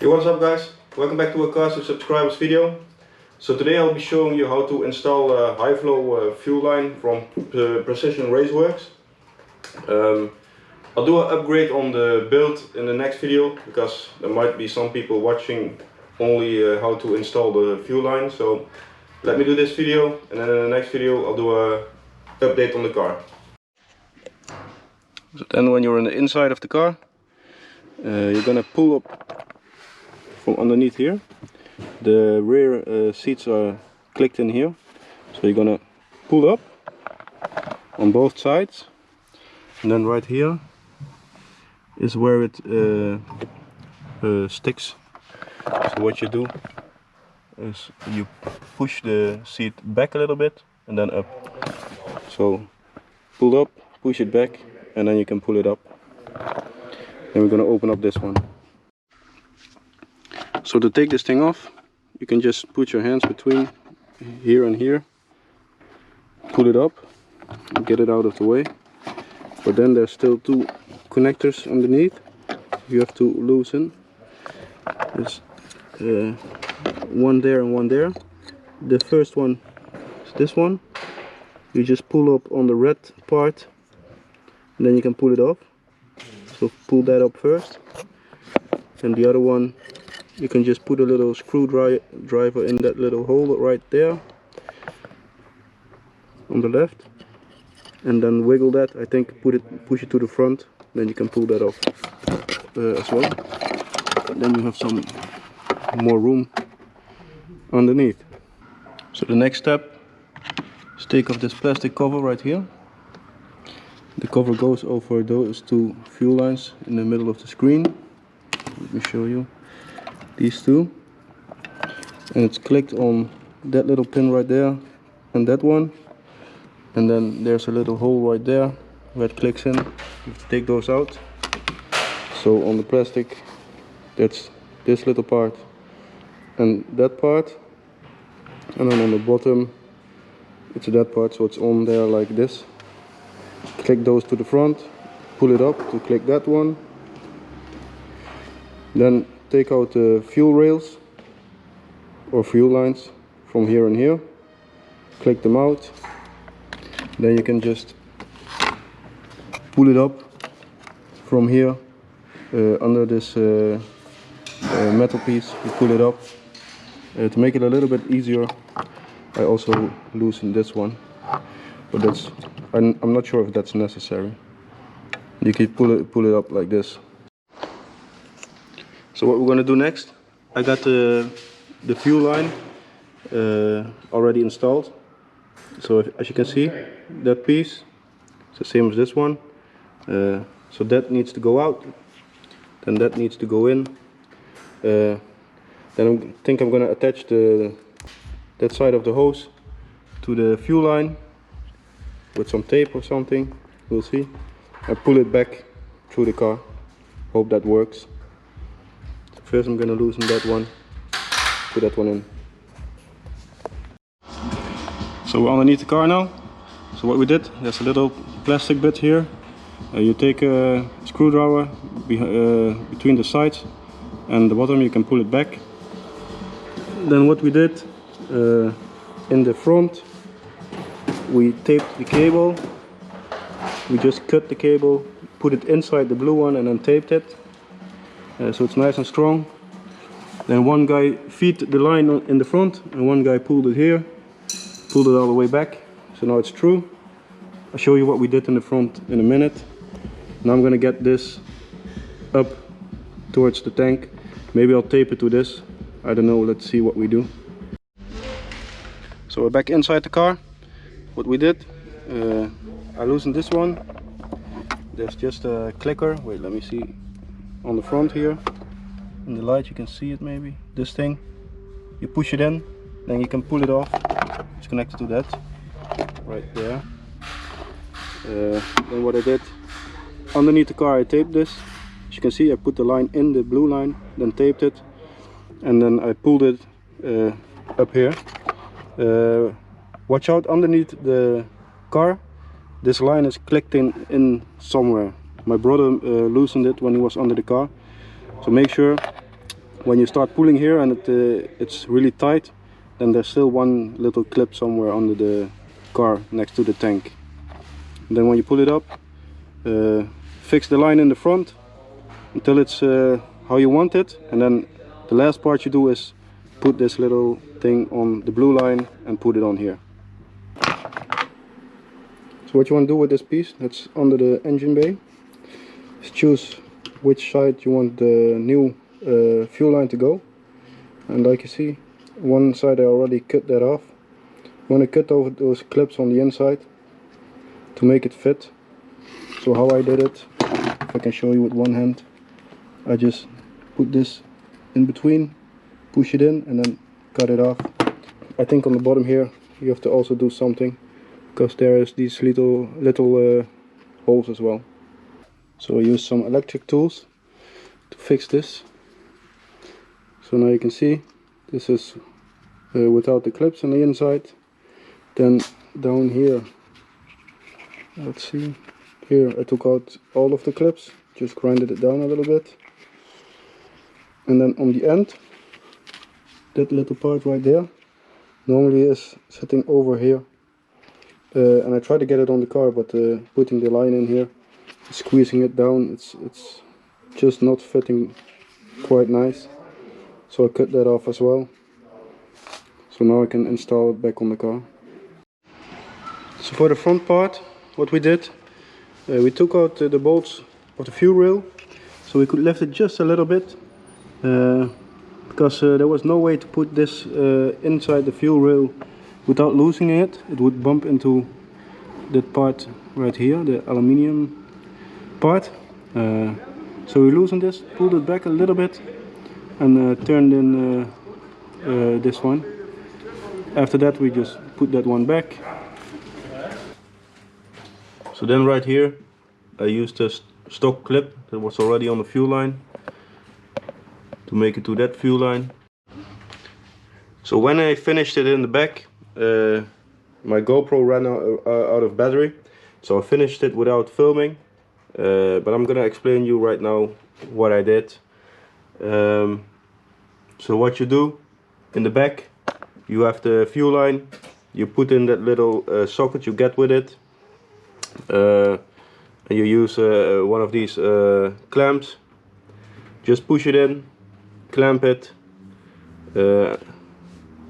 Hey, what's up guys? Welcome back to a Cars to Subscribers video. So today I'll be showing you how to install a high flow fuel line from Precision Raceworks. I'll do an upgrade on the build in the next video, because there might be some people watching only how to install the fuel line. So let me do this video, and then in the next video I'll do a update on the car. So then when you're on the inside of the car, you're gonna pull up from underneath here. The rear seats are clicked in here, so you're gonna pull up on both sides, and then right here is where it sticks. So what you do is you push the seat back a little bit and then up. So pull up, push it back, and then you can pull it up. Then we're gonna open up this one. So to take this thing off, you can just put your hands between here and here, pull it up, and get it out of the way. But then there's still two connectors underneath you have to loosen. There's one there and one there. The first one is this one. You just pull up on the red part, and then you can pull it off. So pull that up first, and the other one you can just put a little screwdriver in that little hole right there on the left, and then wiggle that. I think push it to the front, then you can pull that off as well. Then you have some more room underneath. So the next step is take off this plastic cover right here. The cover goes over those two fuel lines in the middle of the screen. Let me show you. These two, and it's clicked on that little pin right there and that one, and then there's a little hole right there where it clicks in. You have to take those out. So on the plastic, that's this little part and that part, and then on the bottom it's that part, so it's on there like this. Click those to the front, pull it up to click that one, then take out the fuel rails or fuel lines from here and here, click them out. Then you can just pull it up from here under this metal piece. You pull it up to make it a little bit easier. I also loosen this one, but I'm not sure if that's necessary. You can pull it up like this. So what we're going to do next, I got the fuel line already installed. So as you can see, that piece is the same as this one. So that needs to go out, then that needs to go in. Then I think I'm going to attach that side of the hose to the fuel line with some tape or something, we'll see. And pull it back through the car. Hope that works. First I'm going to loosen that one, put that one in. So we're underneath the car now. So what we did, there's a little plastic bit here. You take a screwdriver between the sides and the bottom, you can pull it back. Then what we did, in the front, we taped the cable. We just cut the cable, put it inside the blue one, and then taped it. So it's nice and strong. Then one guy feed the line in the front, and one guy pulled it here, pulled it all the way back. So now it's true. I'll show you what we did in the front in a minute. Now I'm gonna get this up towards the tank. Maybe I'll tape it to this. I don't know, let's see what we do. So we're back inside the car. What we did, I loosened this one. There's just a clicker. Wait, let me see. On the front here, in the light you can see it maybe, this thing. You push it in, then you can pull it off. It's connected to that, right there. Then what I did, underneath the car I taped this. As you can see, I put the line in the blue line, then taped it, and then I pulled it up here. Watch out underneath the car, this line is clicked in somewhere. My brother loosened it when he was under the car, so make sure when you start pulling here and it's really tight, then there's still one little clip somewhere under the car next to the tank. And then when you pull it up, fix the line in the front until it's how you want it, and then the last part you do is put this little thing on the blue line and put it on here. So what you want to do with this piece that's under the engine bay is choose which side you want the new fuel line to go. And like you see, one side I already cut that off. You want to cut over those clips on the inside to make it fit. So how I did it, if I can show you with one hand, I just put this in between, push it in and then cut it off. I think on the bottom here you have to also do something, because there is these little holes as well. So I use some electric tools to fix this. So now you can see this is without the clips on the inside. Then down here, let's see, here I took out all of the clips, just grinded it down a little bit. And then on the end, that little part right there normally is sitting over here. And I try to get it on the car, but putting the line in here, squeezing it down, it's just not fitting quite nice. So I cut that off as well. So now I can install it back on the car. So for the front part, what we did, we took out the bolts of the fuel rail, so we could lift it just a little bit, because there was no way to put this inside the fuel rail without losing it. It would bump into that part right here, the aluminium part. So we loosened this, pulled it back a little bit, and turned in this one. After that we just put that one back. So then right here I used a stock clip that was already on the fuel line to make it to that fuel line. So when I finished it in the back, my GoPro ran out of battery, so I finished it without filming, but I'm gonna explain you right now what I did. So what you do in the back, you have the fuel line, you put in that little socket you get with it, and you use one of these clamps. Just push it in, clamp it,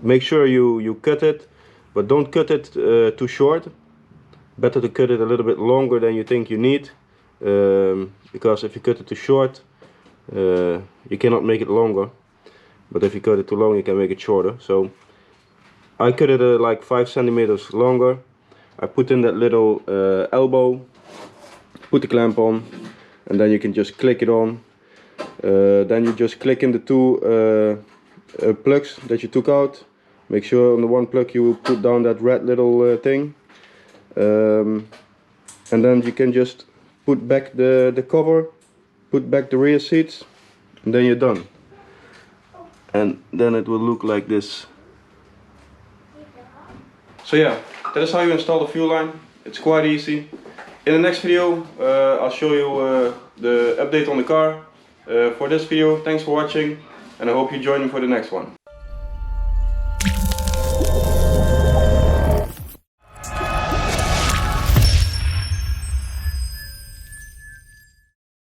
make sure you cut it, but don't cut it too short. Better to cut it a little bit longer than you think you need, because if you cut it too short, you cannot make it longer, but if you cut it too long you can make it shorter. So I cut it like 5 centimeters longer. I put in that little elbow, put the clamp on, and then you can just click it on. Then you just click in the two plugs that you took out. Make sure on the one plug you put down that red little thing, and then you can just put back the cover, put back the rear seats, and then you're done. And then it will look like this. So yeah, that is how you install the fuel line. It's quite easy. In the next video I'll show you the update on the car. For this video, thanks for watching, and I hope you join me for the next one.